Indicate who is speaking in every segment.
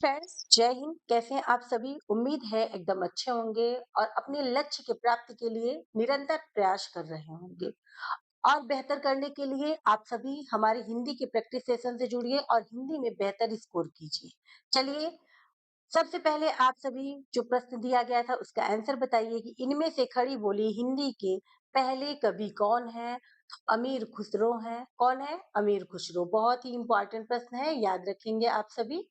Speaker 1: Friends, जय हिंद। कैसे हैं आप सभी? उम्मीद है एकदम अच्छे होंगे और अपने लक्ष्य की प्राप्ति के लिए निरंतर प्रयास कर रहे होंगे। और बेहतर करने के लिए आप सभी हमारे हिंदी के प्रैक्टिस सेशन से जुड़िए और हिंदी में बेहतर स्कोर कीजिए। चलिए, सबसे पहले आप सभी जो प्रश्न दिया गया था उसका आंसर बताइए कि इनमें से खड़ी बोली हिंदी के पहले कवि कौन है? अमीर खुसरो है। कौन है? अमीर खुसरो। बहुत ही इंपॉर्टेंट प्रश्न है, याद रखेंगे आप सभी।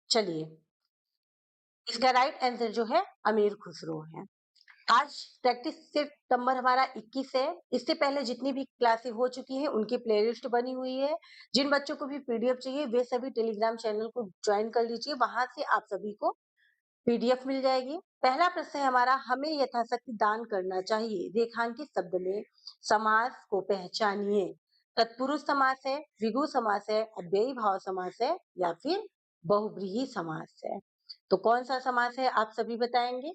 Speaker 1: चलिए, इसका राइट आंसर जो है अमीर खुसरो है। आज प्रैक्टिस सेट नंबर हमारा 21 है। इससे पहले जितनी भी क्लासेस हो चुकी हैं उनकी प्लेलिस्ट बनी हुई है। जिन बच्चों को भी पीडीएफ चाहिए वे सभी टेलीग्राम चैनल को ज्वाइन कर लीजिए, वहां से आप सभी को पीडीएफ मिल जाएगी। पहला प्रश्न है हमारा, हमें यथाशक्ति दान करना चाहिए। रेखांकित शब्द में समास को पहचानिए। तत्पुरुष समास है, द्विगु समास है, अव्ययी भाव समास है या फिर बहुव्रीहि समास है। तो कौन सा समास है आप सभी बताएंगे?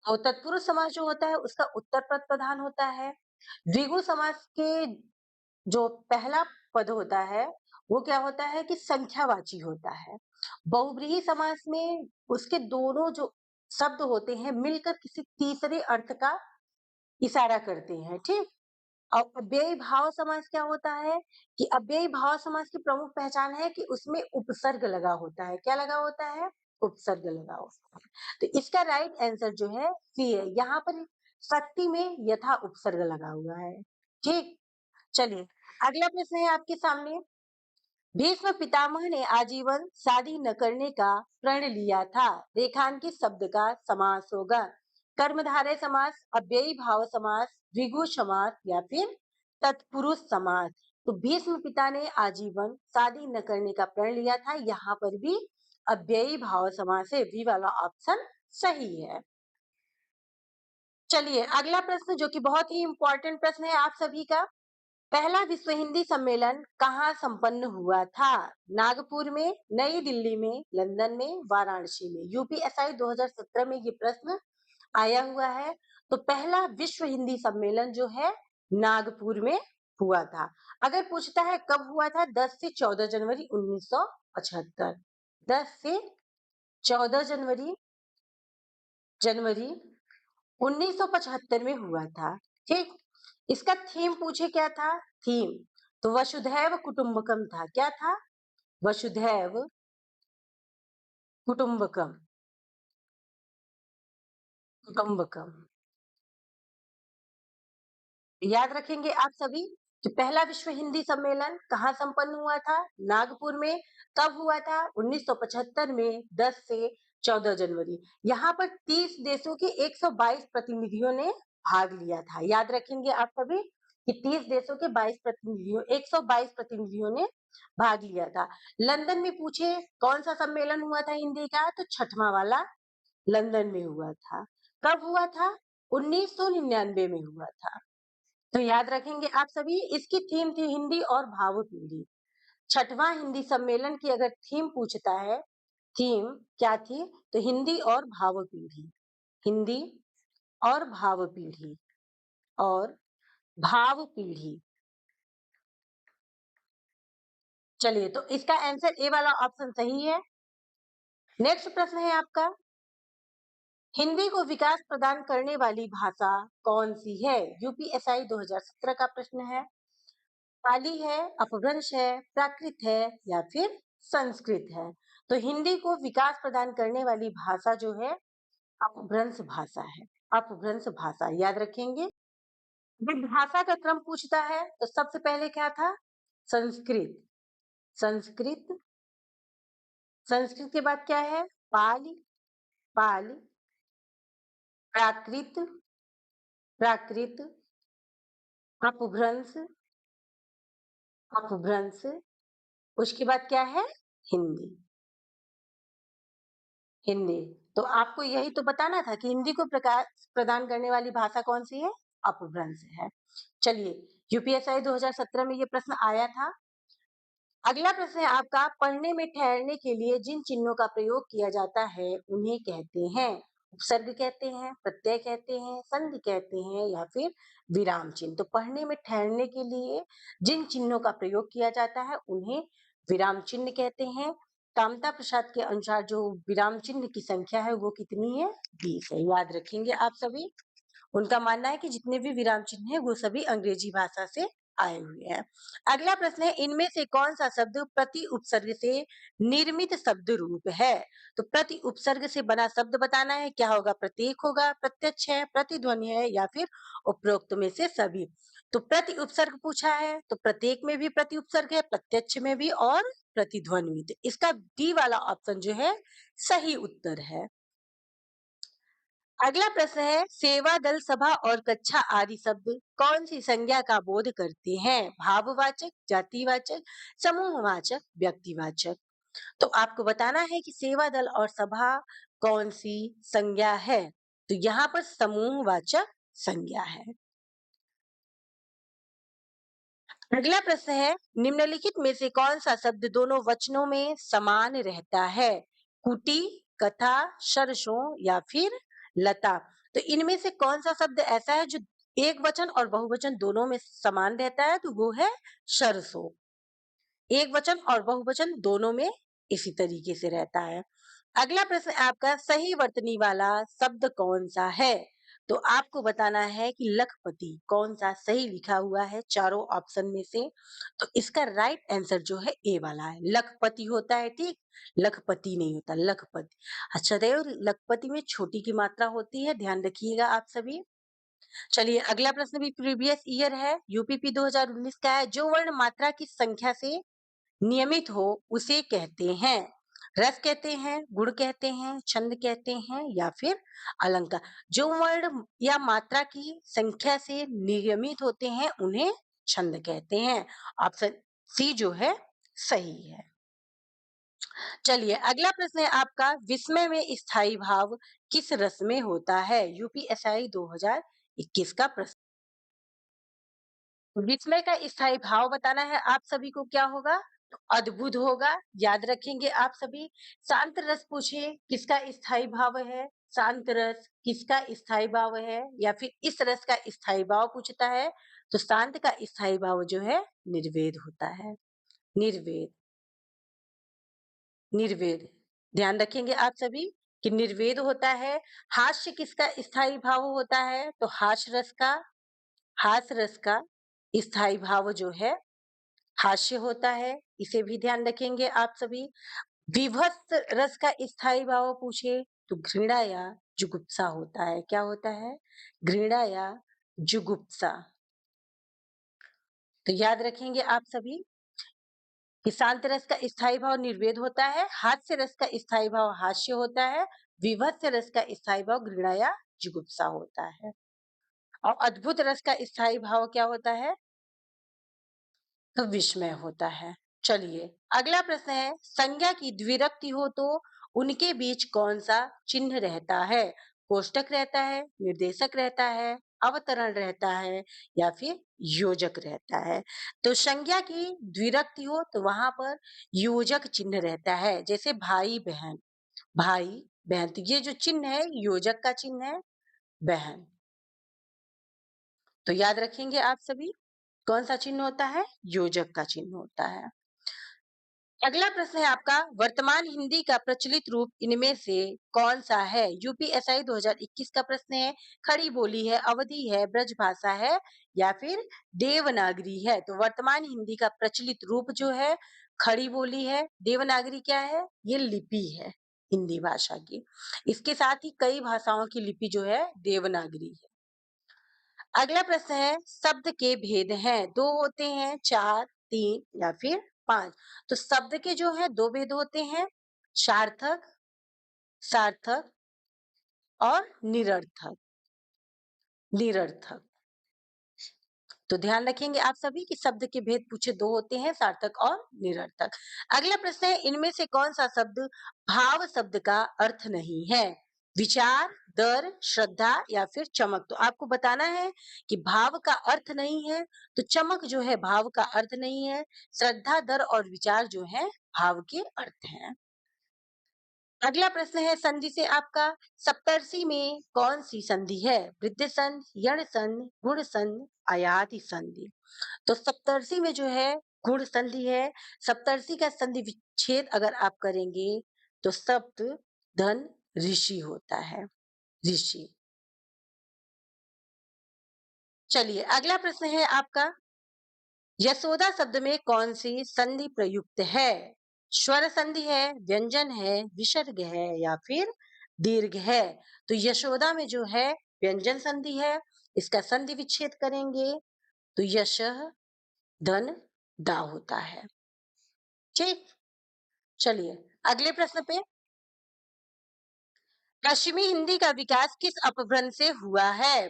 Speaker 1: और तत्पुरुष समास जो होता है उसका उत्तर पद प्रधान होता है। द्विगु समास के जो पहला पद होता है वो क्या होता है कि संख्यावाची होता है। बहुव्रीहि समास में उसके दोनों जो शब्द होते हैं मिलकर किसी तीसरे अर्थ का इशारा करते हैं, ठीक। और अव्ययी भाव समास क्या होता है कि अव्ययी भाव समास की प्रमुख पहचान है कि उसमें उपसर्ग लगा होता है। क्या लगा होता है? उपसर्ग लगा होता है। तो इसका राइट आंसर जो है सी है। यहाँ पर शक्ति में यथा उपसर्ग लगा हुआ है, ठीक। चलिए, अगला प्रश्न है आपके सामने। भीष्म पितामह ने आजीवन शादी न करने का प्रण लिया था। रेखांकित शब्द का समास होगा। कर्मधारय समास, अव्ययी भाव समास, द्विगु समास या फिर तत्पुरुष समास। तो भीष्म पिता ने आजीवन शादी न करने का प्रण लिया था, यहाँ पर भी अव्ययी भाव समास है। बी वाला ऑप्शन सही है। चलिए, अगला प्रश्न जो कि बहुत ही इंपॉर्टेंट प्रश्न है आप सभी का। पहला विश्व हिंदी सम्मेलन कहाँ संपन्न हुआ था? नागपुर में, नई दिल्ली में, लंदन में, वाराणसी में। यूपीएसआई 2017 में ये प्रश्न आया हुआ है। तो पहला विश्व हिंदी सम्मेलन जो है नागपुर में हुआ था। अगर पूछता है कब हुआ था, 10 से 14 जनवरी 1975। 10 से 14 जनवरी जनवरी 1975 में हुआ था, ठीक। इसका थीम पूछे क्या था? थीम तो वसुधैव कुटुंबकम था। क्या था? वसुधैव कुटुंबकम। कुटुंबकम याद रखेंगे आप सभी कि पहला विश्व हिंदी सम्मेलन कहाँ संपन्न हुआ था? नागपुर में। कब हुआ था? 1975 में, 10 से 14 जनवरी। यहाँ पर 30 देशों के 122 प्रतिनिधियों ने भाग लिया था। याद रखेंगे आप सभी कि 30 देशों के 122 प्रतिनिधियों ने भाग लिया था। लंदन में पूछे कौन सा सम्मेलन हुआ था हिंदी का, तो छठवां वाला लंदन में हुआ था। कब हुआ था? 1999 में हुआ था। तो याद रखेंगे आप सभी, इसकी थीम थी हिंदी और भाव पीढ़ी। छठवां हिंदी सम्मेलन की अगर थीम पूछता है, थीम क्या थी, तो हिंदी और भाव पीढ़ी। हिंदी और भाव पीढ़ी और भाव पीढ़ी। चलिए, तो इसका आंसर ए वाला ऑप्शन सही है। नेक्स्ट प्रश्न है आपका, हिंदी को विकास प्रदान करने वाली भाषा कौन सी है? यूपीएसआई 2017 का प्रश्न है। पाली है, अपभ्रंश है, प्राकृत है या फिर संस्कृत है। तो हिंदी को विकास प्रदान करने वाली भाषा जो है अपभ्रंश भाषा है। अपभ्रंश भाषा याद रखेंगे। जब भाषा का क्रम पूछता है तो सबसे पहले क्या था? संस्कृत। संस्कृत। संस्कृत के बाद क्या है? पाली। पाली। प्राकृत। प्राकृत। अपभ्रंश। अपभ्रंश। उसके बाद क्या है? हिंदी। हिंदी। तो आपको यही तो बताना था कि हिंदी को प्रकाश प्रदान करने वाली भाषा कौन सी है? अपभ्रंश है। चलिए, यूपीएसआई 2017 में ये प्रश्न आया था। अगला प्रश्न है आपका, पढ़ने में ठहरने के लिए जिन चिन्हों का प्रयोग किया जाता है उन्हें कहते हैं। उपसर्ग कहते हैं, प्रत्यय कहते हैं, संधि कहते हैं या फिर विराम चिन्ह। तो पढ़ने में ठहरने के लिए जिन चिन्हों का प्रयोग किया जाता है उन्हें विराम चिन्ह कहते हैं। कामता प्रसाद के अनुसार जो विराम चिन्ह की संख्या है वो कितनी है? 20 है। याद रखेंगे आप सभी। उनका मानना है कि जितने भी विराम चिन्ह हैं वो सभी अंग्रेजी भाषा से आए हुए हैं। अगला प्रश्न है, इनमें से कौन सा शब्द प्रति उपसर्ग से निर्मित शब्द रूप है? तो प्रति उपसर्ग से बना शब्द बताना है। क्या होगा? प्रतीक होगा, प्रत्यक्ष है, प्रतिध्वनि है या फिर उपरोक्त में से सभी। तो प्रति उपसर्ग पूछा है तो प्रत्येक में भी प्रति उपसर्ग है, प्रत्यक्ष में भी और प्रतिध्वनि में। तो इसका डी वाला ऑप्शन जो है सही उत्तर है। अगला प्रश्न है, सेवा दल सभा और कक्षा आदि शब्द कौन सी संज्ञा का बोध करते हैं? भाववाचक, जातिवाचक, समूहवाचक, व्यक्तिवाचक। तो आपको बताना है कि सेवा दल और सभा कौन सी संज्ञा है। तो यहाँ पर समूहवाचक संज्ञा है। अगला प्रश्न है, निम्नलिखित में से कौन सा शब्द दोनों वचनों में समान रहता है? कुटी, कथा, सरसों या फिर लता। तो इनमें से कौन सा शब्द ऐसा है जो एक वचन और बहुवचन दोनों में समान रहता है? तो वो है सरसों। एक वचन और बहुवचन दोनों में इसी तरीके से रहता है। अगला प्रश्न आपका, सही वर्तनी वाला शब्द कौन सा है? तो आपको बताना है कि लखपति कौन सा सही लिखा हुआ है चारों ऑप्शन में से। तो इसका राइट आंसर जो है ए वाला है, लखपति होता है। ठीक, लखपति नहीं होता, लखपति। अच्छा देव, लखपति में छोटी की मात्रा होती है, ध्यान रखिएगा आप सभी। चलिए अगला प्रश्न भी प्रीवियस ईयर है, यूपीपी 2019 का है। जो वर्ण मात्रा की संख्या से नियमित हो उसे कहते हैं? रस कहते हैं, गुण कहते हैं, छंद कहते हैं या फिर अलंकार। जो वर्ण या मात्रा की संख्या से नियमित होते हैं उन्हें छंद कहते हैं। ऑप्शन सी जो है सही है। चलिए अगला प्रश्न है आपका, विस्मय में स्थायी भाव किस रस में होता है? यूपीएसआई 2021 का प्रश्न। विस्मय का स्थायी भाव बताना है आप सभी को। क्या होगा? तो अद्भुत होगा। याद रखेंगे आप सभी। शांत रस पूछे किसका स्थायी भाव है? शांत रस किसका स्थायी भाव है? या फिर इस रस का स्थायी भाव पूछता है तो शांत का स्थायी भाव जो है निर्वेद होता है। निर्वेद, निर्वेद। ध्यान रखेंगे आप सभी कि निर्वेद होता है। हास्य किसका स्थायी भाव होता है? तो हास्य रस का स्थायी भाव जो है हास्य होता है। इसे भी ध्यान रखेंगे आप सभी। विभत्स रस का स्थायी भाव पूछे तो घृणा या जुगुप्सा होता है। क्या होता है? घृणा या जुगुप्सा। तो याद रखेंगे आप सभी कि शांत रस का स्थायी भाव निर्वेद होता है, हास्य रस का स्थायी भाव हास्य होता है, विभत्स रस का स्थायी भाव घृणा या जुगुप्सा होता है। और अद्भुत रस का स्थायी भाव क्या होता है? तो विस्मय होता है। चलिए अगला प्रश्न है, संज्ञा की द्विरक्ति हो तो उनके बीच कौन सा चिन्ह रहता है? कोष्टक रहता है, निर्देशक रहता है, अवतरण रहता है या फिर योजक रहता है। तो संज्ञा की द्विरक्ति हो तो वहां पर योजक चिन्ह रहता है। जैसे भाई बहन, भाई बहन, तो ये जो चिन्ह है योजक का चिन्ह है, बहन। तो याद रखेंगे आप सभी कौन सा चिन्ह होता है? योजक का चिन्ह होता है। अगला प्रश्न है आपका, वर्तमान हिंदी का प्रचलित रूप इनमें से कौन सा है? यूपीएसआई 2021 का प्रश्न है। खड़ी बोली है, अवधि है, ब्रजभाषा है या फिर देवनागरी है। तो वर्तमान हिंदी का प्रचलित रूप जो है खड़ी बोली है। देवनागरी क्या है? ये लिपि है हिंदी भाषा की। इसके साथ ही कई भाषाओं की लिपि जो है देवनागरी है। अगला प्रश्न है, शब्द के भेद हैं, दो होते हैं, चार, तीन या फिर पांच। तो शब्द के जो है दो भेद होते हैं, सार्थक, सार्थक और निरर्थक। निरर्थक। तो ध्यान रखेंगे आप सभी कि शब्द के भेद पूछे दो होते हैं, सार्थक और निरर्थक। अगला प्रश्न है, इनमें से कौन सा शब्द भाव शब्द का अर्थ नहीं है? विचार, दर, श्रद्धा या फिर चमक। तो आपको बताना है कि भाव का अर्थ नहीं है। तो चमक जो है भाव का अर्थ नहीं है। श्रद्धा, दर और विचार जो है भाव के अर्थ हैं। अगला प्रश्न है संधि से आपका, सप्तर्षि में कौन सी संधि है? वृद्धि संधि, यण संधि, गुण संधि, अयाति संधि। तो सप्तर्षि में जो है गुण संधि है। सप्तर्षि का संधि विच्छेद अगर आप करेंगे तो सप्त धन ऋषि होता है, ऋषि। चलिए अगला प्रश्न है आपका, यशोदा शब्द में कौन सी संधि प्रयुक्त है? स्वर संधि है, व्यंजन है, विसर्ग है या फिर दीर्घ है? तो यशोदा में जो है व्यंजन संधि है। इसका संधि विच्छेद करेंगे तो यश धन दा होता है। ठीक। चलिए अगले प्रश्न पे, पश्चिमी हिंदी का विकास किस अपभ्रंश से हुआ है?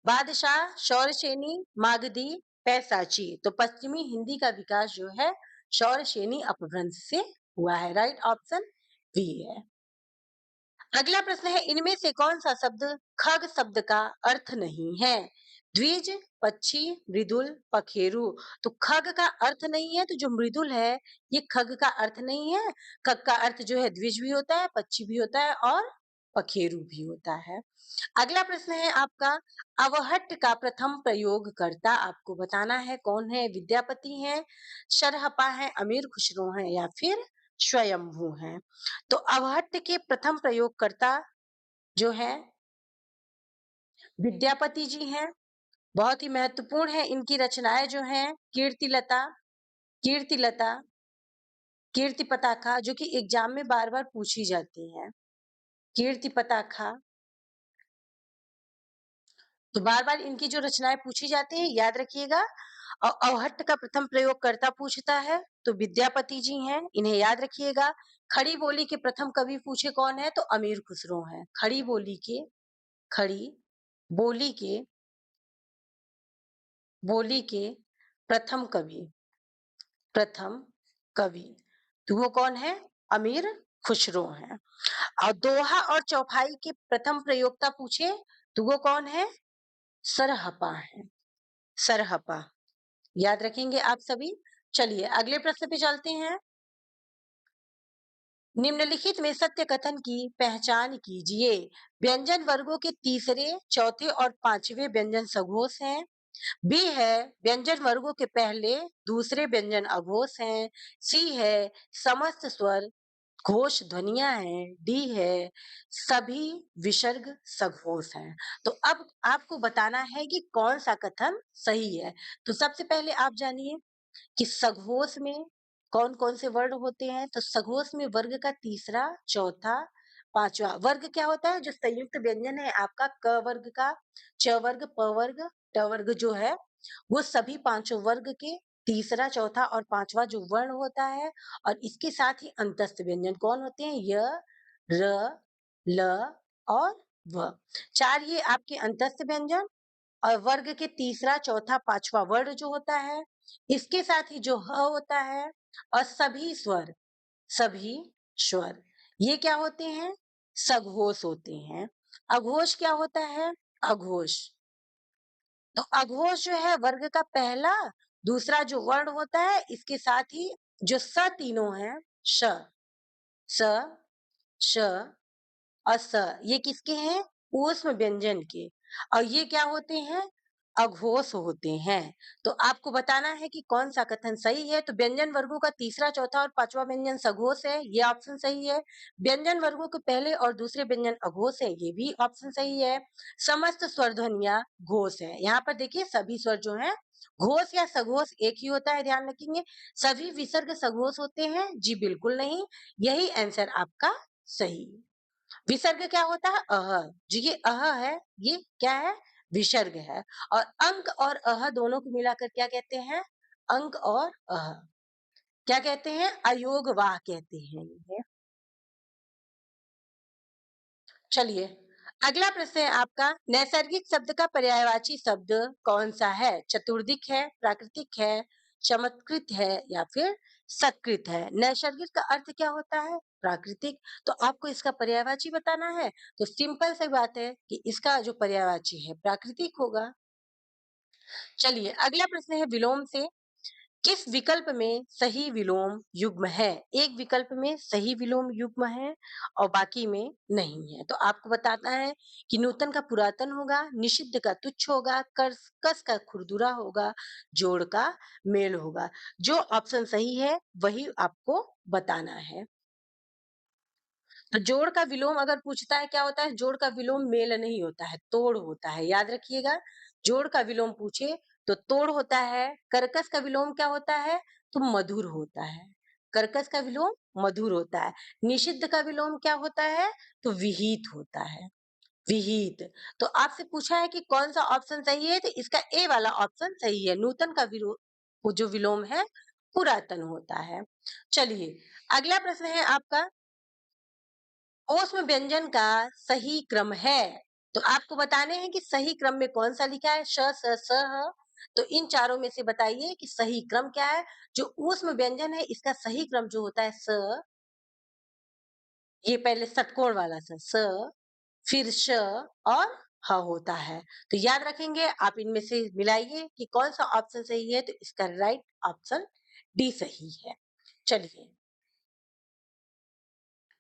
Speaker 1: बादशाह, शौरसेनी, मागधी, पैसाची। तो पश्चिमी हिंदी का विकास जो है शौरसेनी अपभ्रंश से हुआ है। राइट ऑप्शन बी है। अगला प्रश्न है, इनमें से कौन सा शब्द खग शब्द का अर्थ नहीं है? द्विज, पक्षी, मृदुल, पखेरु। तो खग का अर्थ नहीं है, तो जो मृदुल है ये खग का अर्थ नहीं है। खग का अर्थ जो है द्विज भी होता है, पक्षी भी होता है और पखेरु भी होता है। अगला प्रश्न है आपका, अवहट्ट का प्रथम प्रयोगकर्ता आपको बताना है कौन है? विद्यापति है, शरहपा है, अमीर खुसरो है या फिर स्वयंभू है? तो अवहट्ट के प्रथम प्रयोगकर्ता जो है विद्यापति जी हैं। बहुत ही महत्वपूर्ण है इनकी रचनाएं जो हैं, कीर्तिलता, कीर्तिलता, कीर्ति पताका, जो कि एग्जाम में बार बार पूछी जाती है। कीर्ति पताका, तो बार बार इनकी जो रचनाएं पूछी जाती है याद रखिएगा। और अवहट्ट का प्रथम प्रयोगकर्ता पूछता है तो विद्यापति जी हैं, इन्हें याद रखिएगा। खड़ी बोली के प्रथम कवि पूछे कौन है? तो अमीर खुसरो हैं। खड़ी बोली के, खड़ी बोली के, बोली के प्रथम कवि, प्रथम कवि, तो वो कौन है? अमीर खुसरो हैं। और दोहा और चौपाई के प्रथम प्रयोक्ता पूछे तो वो कौन है? सरहपा है, सरहपा। याद रखेंगे आप सभी। चलिए अगले प्रश्न पे चलते हैं। निम्नलिखित में सत्य कथन की पहचान कीजिए। व्यंजन वर्गों के तीसरे, चौथे और पांचवे व्यंजन सघोष हैं। बी है व्यंजन वर्गों के पहले दूसरे व्यंजन अघोष हैं। सी है समस्त स्वर घोष ध्वनियां हैं। डी है सभी विसर्ग सघोष हैं। तो अब आपको बताना है कि कौन सा कथन सही है। तो सबसे पहले आप जानिए कि सघोष में कौन कौन से वर्ण होते हैं। तो सघोष में वर्ग का तीसरा, चौथा, पांचवा। वर्ग क्या होता है? जो संयुक्त व्यंजन है आपका क वर्ग का, च वर्ग, प वर्ग, ट वर्ग जो है वो सभी पांचों वर्ग के तीसरा, चौथा और पांचवा जो वर्ण होता है। और इसके साथ ही अंतस्थ व्यंजन कौन होते हैं? य, र, ल और व। चार ये आपके अंतस्थ व्यंजन। और वर्ग के तीसरा, चौथा, पांचवा वर्ण जो होता है, इसके साथ ही जो ह होता है और सभी स्वर, सभी स्वर, ये क्या होते हैं? सघोष होते हैं। अघोष क्या होता है? अघोष, तो अघोष जो है वर्ग का पहला, दूसरा जो वर्ण होता है, इसके साथ ही जो स तीनों हैं, श, स, श और स, ये किसके हैं? ऊष्म व्यंजन के। और ये क्या होते हैं? अघोष होते हैं। तो आपको बताना है कि कौन सा कथन सही है। तो व्यंजन वर्गों का तीसरा, चौथा और पांचवा व्यंजन सघोष है, ये ऑप्शन सही है। व्यंजन वर्गों के पहले और दूसरे व्यंजन अघोष है, ये भी ऑप्शन सही है। समस्त स्वर ध्वनियां घोष है। यहाँ पर देखिए सभी स्वर जो है घोष या सघोष एक ही होता है, ध्यान रखेंगे। सभी विसर्ग सघोष होते हैं? जी बिल्कुल नहीं। यही आंसर आपका सही है। विसर्ग क्या होता है? अह। जी ये अह है, ये क्या है? विसर्ग है। और अंक और अह दोनों को मिलाकर क्या कहते हैं? अंक और अह। क्या कहते हैं? अयोगवाह कहते हैं ये। चलिए अगला प्रश्न है आपका, नैसर्गिक शब्द का पर्यायवाची शब्द कौन सा है? चतुर्दिक है, प्राकृतिक है, चमत्कृत है या फिर सकृत है? नैसर्गिक का अर्थ क्या होता है? प्राकृतिक। तो आपको इसका पर्यायवाची बताना है। तो सिंपल सी बात है कि इसका जो पर्यायवाची है प्राकृतिक होगा। चलिए अगला प्रश्न है विलोम से, किस विकल्प में सही विलोम युग्म है? एक विकल्प में सही विलोम युग्म है और बाकी में नहीं है। तो आपको बताना है कि नूतन का पुरातन होगा, निषिद्ध का तुच्छ होगा, कस का खुरदुरा होगा, जोड़ का मेल होगा। जो ऑप्शन सही है वही आपको बताना है। तो जोड़ का विलोम अगर पूछता है क्या होता है? जोड़ का विलोम मेल नहीं होता है, तोड़ होता है। याद रखिएगा, जोड़ का विलोम पूछे तो तोड़ होता है। कर्कश का विलोम क्या होता है? तो मधुर होता है। कर्कश का विलोम मधुर होता है। निषिद्ध का विलोम क्या होता है? तो विहित होता है। विहित। तो आपसे पूछा है कि कौन सा ऑप्शन सही है, तो इसका ए वाला ऑप्शन सही है। नूतन का वो जो विलोम है पुरातन होता है। चलिए, अगला प्रश्न है आपका, ओष्म व्यंजन का सही क्रम है। तो आपको बताने हैं कि सही क्रम में कौन सा लिखा है, श स ह। तो इन चारों में से बताइए कि सही क्रम क्या है। जो ऊष्म व्यंजन है इसका सही क्रम जो होता है स, ये पहले षटकोण वाला स, फिर श और ह होता है। तो याद रखेंगे, आप इनमें से मिलाइए कि कौन सा ऑप्शन सही है। तो इसका राइट ऑप्शन डी सही है। चलिए,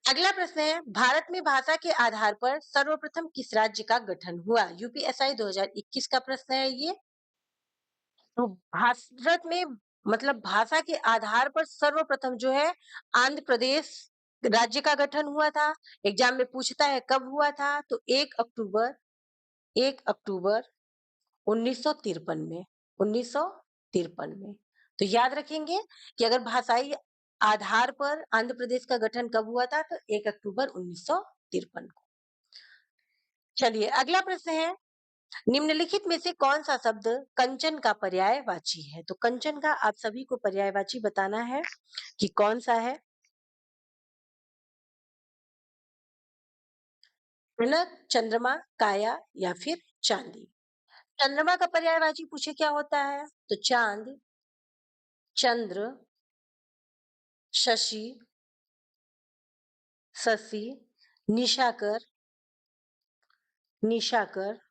Speaker 1: अगला प्रश्न है, भारत में भाषा के आधार पर सर्वप्रथम किस राज्य का गठन हुआ? यूपीएसआई 2021 का प्रश्न है ये। तो भारत में मतलब भाषा के आधार पर सर्वप्रथम जो है आंध्र प्रदेश राज्य का गठन हुआ था। एग्जाम में पूछता है कब हुआ था, तो 1 अक्टूबर 1953 में। 1953 में। तो याद रखेंगे कि अगर भाषाई आधार पर आंध्र प्रदेश का गठन कब हुआ था, तो 1 अक्टूबर 1953 को। चलिए, अगला प्रश्न है, निम्नलिखित में से कौन सा शब्द कंचन का पर्यायवाची है? तो कंचन का आप सभी को पर्यायवाची बताना है कि कौन सा है। कनक, चंद्रमा, काया या फिर चांदी। चंद्रमा का पर्यायवाची पूछे क्या होता है, तो चांद, चंद्र, शशि, शशि, निशाकर, निशाकर,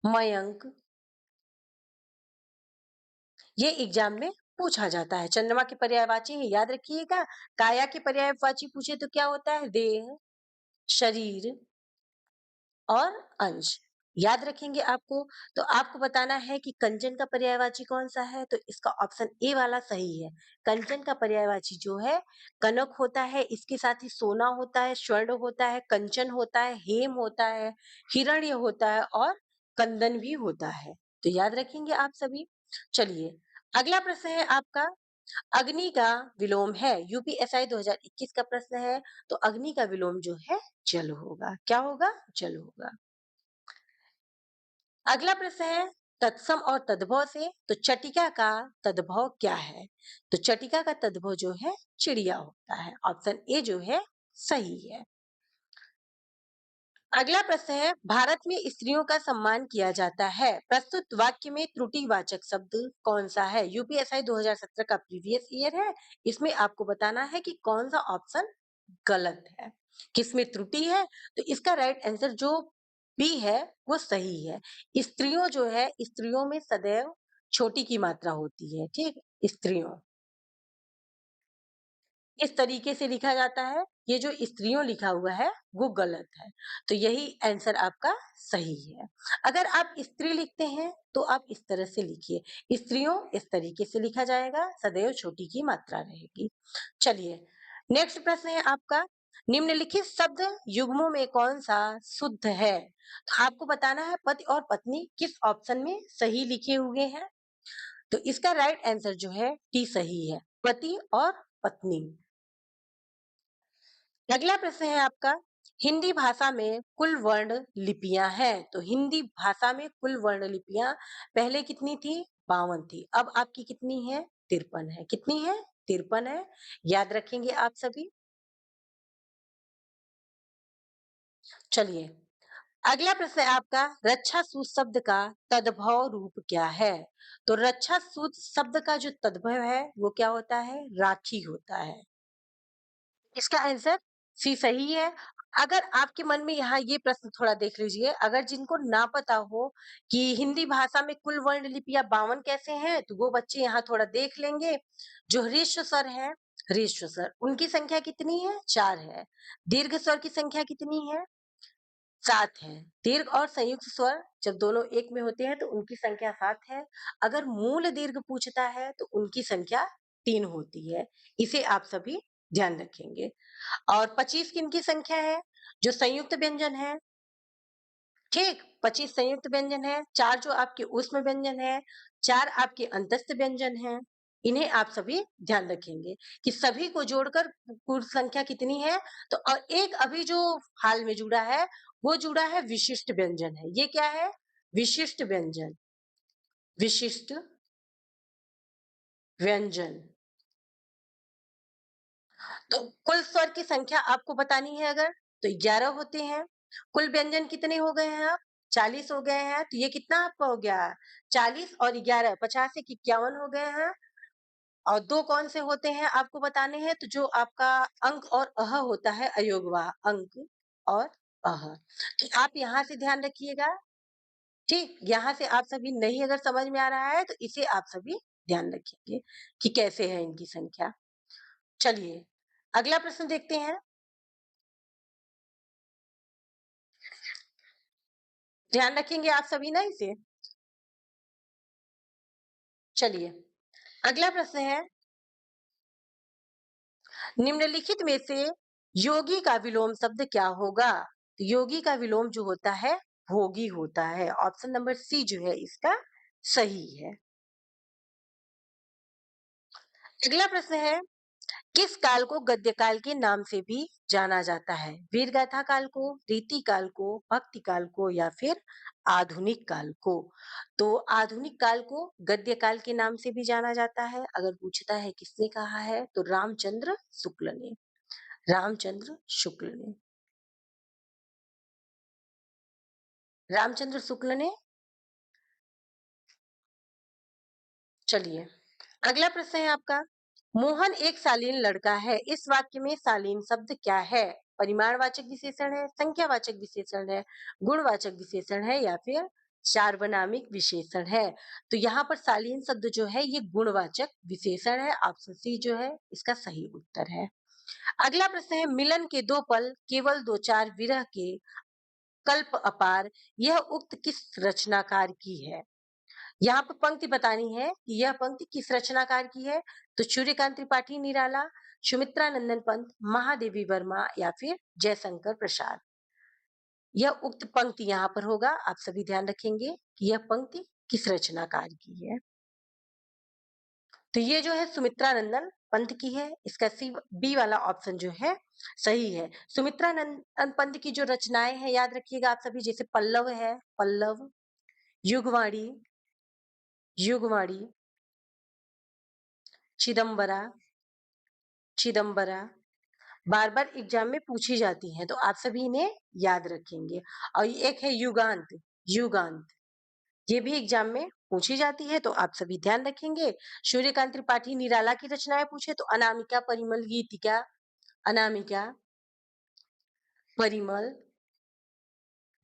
Speaker 1: मयंक, ये एग्जाम में पूछा जाता है। चंद्रमा के पर्यायवाची है, याद रखिएगा। काया के पर्यायवाची पूछे तो क्या होता है, देह, शरीर और अंश। याद रखेंगे आपको। तो आपको बताना है कि कंचन का पर्यायवाची कौन सा है, तो इसका ऑप्शन ए वाला सही है। कंचन का पर्यायवाची जो है कनक होता है, इसके साथ ही सोना होता है, स्वर्ण होता है, कंचन होता है, हेम होता है, हिरण्य होता है और कंदन भी होता है। तो याद रखेंगे आप सभी। चलिए, अगला प्रश्न है आपका, अग्नि का विलोम है। यूपीएसआई 2021 का प्रश्न है। तो अग्नि का विलोम जो है जल होगा। क्या होगा? जल होगा। अगला प्रश्न है, तत्सम और तद्भव से, तो चटिका का तद्भव क्या है? तो चटिका का तद्भव जो है चिड़िया होता है। ऑप्शन ए जो है सही है। अगला प्रश्न है, भारत में स्त्रियों का सम्मान किया जाता है। प्रस्तुत वाक्य में त्रुटिवाचक शब्द कौन सा है? यूपीएसआई 2017 का प्रीवियस ईयर है। इसमें आपको बताना है कि कौन सा ऑप्शन गलत है, किसमें त्रुटि है। तो इसका राइट आंसर जो बी है वो सही है। स्त्रियों जो है, स्त्रियों में सदैव छोटी की मात्रा होती है। ठीक, स्त्रियों इस तरीके से लिखा जाता है। ये जो स्त्रियों लिखा हुआ है वो गलत है। तो यही आंसर आपका सही है। अगर आप स्त्री लिखते हैं तो आप इस तरह से लिखिए, स्त्रियों इस तरीके से लिखा जाएगा, सदैव छोटी की मात्रा रहेगी। चलिए, नेक्स्ट प्रश्न है आपका, निम्नलिखित शब्द युग्मों में कौन सा शुद्ध है? तो आपको बताना है पति और पत्नी किस ऑप्शन में सही लिखे हुए हैं। तो इसका राइट आंसर जो है टी सही है, पति और पत्नी। अगला प्रश्न है आपका, हिंदी भाषा में कुल वर्ण लिपियां हैं। तो हिंदी भाषा में कुल वर्ण लिपियां पहले कितनी थी? 52 थी। अब आपकी कितनी है? 53 है। कितनी है? 53 है। याद रखेंगे आप सभी। चलिए, अगला प्रश्न है आपका, रक्षा सूत शब्द का तद्भव रूप क्या है? तो रक्षा सूत शब्द का जो तद्भव है वो क्या होता है? राखी होता है। इसका आंसर सी सही है। अगर आपके मन में यहाँ ये प्रश्न थोड़ा देख लीजिए, अगर जिनको ना पता हो कि हिंदी भाषा में कुल वर्ण लिपियां 52 कैसे हैं, तो वो बच्चे यहाँ थोड़ा देख लेंगे। जो ह्रस्व स्वर है, ह्रस्व स्वर, उनकी संख्या कितनी है? 4 है। दीर्घ स्वर की संख्या कितनी है? 7 है। दीर्घ और संयुक्त स्वर जब दोनों एक में होते हैं तो उनकी संख्या 7 है। अगर मूल दीर्घ पूछता है तो उनकी संख्या 3 होती है। इसे आप सभी ध्यान रखेंगे। और 25 किनकी संख्या है? जो संयुक्त व्यंजन है, ठीक? 25 संयुक्त व्यंजन है, 4 जो आपके ऊष्म व्यंजन है, 4 आपके अंतस्थ व्यंजन हैं। इन्हें आप सभी ध्यान रखेंगे कि सभी को जोड़कर कुल संख्या कितनी है। तो और एक अभी जो हाल में जुड़ा है, वो जुड़ा है विशिष्ट व्यंजन है। ये क्या है? विशिष्ट व्यंजन। विशिष्ट व्यंजन। तो कुल स्वर की संख्या आपको बतानी है अगर, तो 11 होते हैं। कुल व्यंजन कितने हो गए हैं अब? 40 हो गए हैं। तो ये कितना आपका हो गया? 40 और 11 50 एक 51 हो गए हैं। और 2 कौन से होते हैं आपको बताने हैं, तो जो आपका अंक और अह होता है, अयोगवाह अंक और अह। तो आप यहाँ से ध्यान रखिएगा, ठीक? यहाँ से आप सभी नहीं अगर समझ में आ रहा है तो इसे आप सभी ध्यान रखेंगे कि कैसे है इनकी संख्या। चलिए अगला प्रश्न देखते हैं। ध्यान रखेंगे आप सभी ना इसे। चलिए अगला प्रश्न है, निम्नलिखित में से योगी का विलोम शब्द क्या होगा? तो योगी का विलोम जो होता है भोगी होता है। ऑप्शन नंबर सी जो है इसका सही है। अगला प्रश्न है, किस काल को गद्य काल के नाम से भी जाना जाता है? वीर गाथा काल को, रीति काल को, भक्ति काल को या फिर आधुनिक काल को? तो आधुनिक काल को गद्य काल के नाम से भी जाना जाता है। अगर पूछता है किसने कहा है, तो रामचंद्र शुक्ल ने। रामचंद्र शुक्ल ने। रामचंद्र शुक्ल ने। चलिए अगला प्रश्न है आपका, मोहन एक शालीन लड़का है, इस वाक्य में शालीन शब्द क्या है? परिमाणवाचक विशेषण है, संख्यावाचक विशेषण है, गुणवाचक विशेषण है या फिर सार्वनामिक विशेषण है? तो यहाँ पर शालीन शब्द जो है ये गुणवाचक विशेषण है। ऑप्शन सी जो है इसका सही उत्तर है। अगला प्रश्न है, मिलन के दो पल केवल दो चार विरह के कल्प अपार, यह उक्त किस रचनाकार की है? यहाँ पर पंक्ति बतानी है कि यह पंक्ति किस रचनाकार की है। तो सूर्यकांत त्रिपाठी निराला, सुमित्रा नंदन पंत, महादेवी वर्मा या फिर जयशंकर प्रसाद। यह उक्त पंक्ति यहाँ पर होगा। आप सभी ध्यान रखेंगे कि यह पंक्ति किस रचनाकार की है। तो ये जो है सुमित्रा नंदन पंत की है। इसका सी बी वाला ऑप्शन जो है सही है। सुमित्रा नंदन पंत की जो रचनाएं हैं याद रखिएगा आप सभी, जैसे पल्लव है, पल्लव, युगवाणी, युगवाणी, चिदम्बरा, चिदम्बरा, बार बार एग्जाम में पूछी जाती हैं, तो आप सभी इन्हें याद रखेंगे। और ये एक है युगांत, युगांत, ये भी एग्जाम में पूछी जाती है, तो आप सभी ध्यान रखेंगे। सूर्यकांत त्रिपाठी निराला की रचनाएं पूछे तो अनामिका, परिमल, गीतिका, अनामिका, परिमल,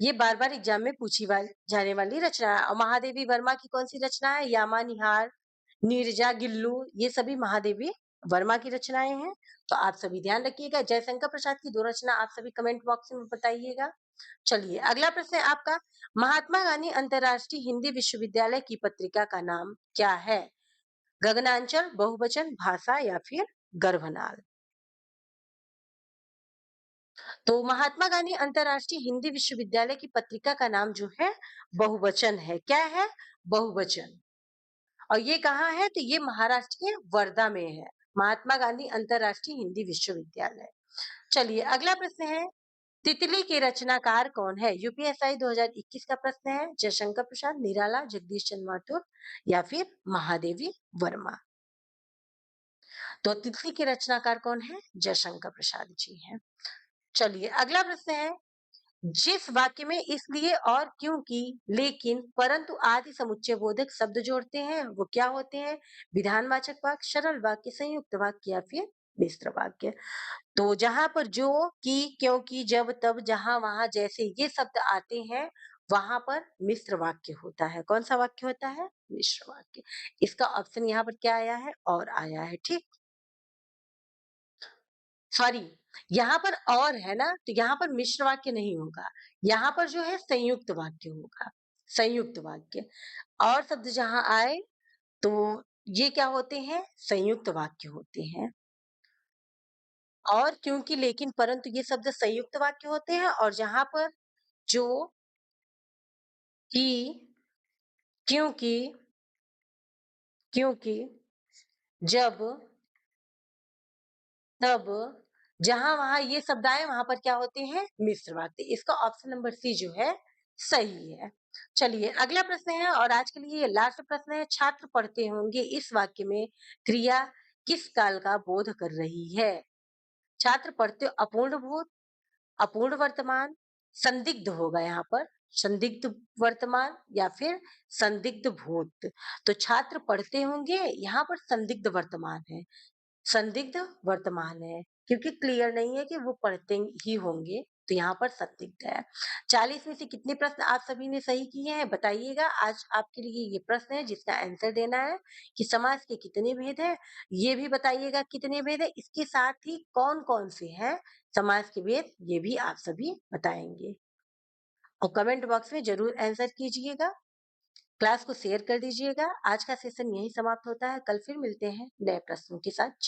Speaker 1: ये बार बार एग्जाम में पूछी जाने वाली रचना है। और महादेवी वर्मा की कौन सी रचना है? यामा, निहार, नीरजा, गिल्लू, ये सभी महादेवी वर्मा की रचनाएं हैं। तो आप सभी ध्यान रखिएगा। जयशंकर प्रसाद की दो रचना आप सभी कमेंट बॉक्स में बताइएगा। चलिए अगला प्रश्न है आपका, महात्मा गांधी अंतरराष्ट्रीय हिंदी विश्वविद्यालय की पत्रिका का नाम क्या है? गगनांचल, बहुवचन, भाषा या फिर गर्भनाल? तो महात्मा गांधी अंतरराष्ट्रीय हिंदी विश्वविद्यालय की पत्रिका का नाम जो है बहुवचन है। क्या है? बहुवचन। और ये कहाँ है? तो ये महाराष्ट्र के वर्धा में है, महात्मा गांधी अंतरराष्ट्रीय हिंदी विश्वविद्यालय। चलिए अगला प्रश्न है, तितली के रचनाकार कौन है? यूपीएसआई 2021 का प्रश्न है। जयशंकर प्रसाद, निराला, जगदीश चंद्र माथुर या फिर महादेवी वर्मा? तो तितली के रचनाकार कौन है? जयशंकर प्रसाद जी हैं। चलिए अगला प्रश्न है, जिस वाक्य में इसलिए और क्योंकि, लेकिन, परंतु आदि समुच्चय बोधक शब्द जोड़ते हैं वो क्या होते हैं? विधानवाचक वाक्य, सरल वाक्य, संयुक्त वाक्य या फिर मिश्र वाक्य। तो जहाँ पर जो, कि, क्योंकि, जब, तब, जहाँ, वहाँ, जैसे ये शब्द आते हैं, वहाँ पर मिश्र वाक्य होता है। कौन-सा वाक्य होता है? मिश्र वाक्य। इसका ऑप्शन यहाँ पर क्या आया है? और आया है, ठीक? सॉरी, यहाँ पर और है ना, तो यहाँ पर मिश्र वाक्य नहीं होगा। यहाँ पर जो है संयुक्त वाक्य होगा, संयुक्त वाक्य। और शब्द जहाँ आए, तो ये क्या होते हैं? संयुक्त वाक्य होते हैं। और, क्योंकि, लेकिन, परंतु ये शब्द संयुक्त वाक्य होते हैं, और जहाँ पर जो, कि, क्योंकि, क्योंकि, जब, तब, जहाँ, वहाँ ये शब्द आए, वहाँ पर क्या होते हैं? मिश्र वाक्य। इसका ऑप्शन नंबर सी जो है सही है। चलिए अगला प्रश्न है, और आज के लिए ये लास्ट प्रश्न है। छात्र पढ़ते होंगे, इस वाक्य में क्रिया किस काल का बोध कर रही है? छात्र पढ़ते अपूर्ण भूत, अपूर्ण वर्तमान, संदिग्ध होगा यहाँ पर, संदिग्ध वर्तमान या फिर संदिग्ध भूत। तो छात्र पढ़ते होंगे, यहाँ पर संदिग्ध वर्तमान है, संदिग्ध वर्तमान है, क्योंकि क्लियर नहीं है कि वो पढ़ते ही होंगे, तो यहाँ पर संदिग्ध है। 40 में से कितने प्रश्न आप सभी ने सही किए हैं बताइएगा। आज आपके लिए ये प्रश्न है जिसका आंसर देना है कि समाज के कितने भेद हैं, ये भी बताइएगा कितने भेद है, इसके साथ ही कौन-कौन से हैं समाज के भेद, ये भी आप सभी बताएंगे। और कमेंट बॉक्स में जरूर आंसर कीजिएगा। क्लास को शेयर कर दीजिएगा। आज का सेशन यहीं समाप्त होता है। कल फिर मिलते हैं नए प्रश्नों के साथ।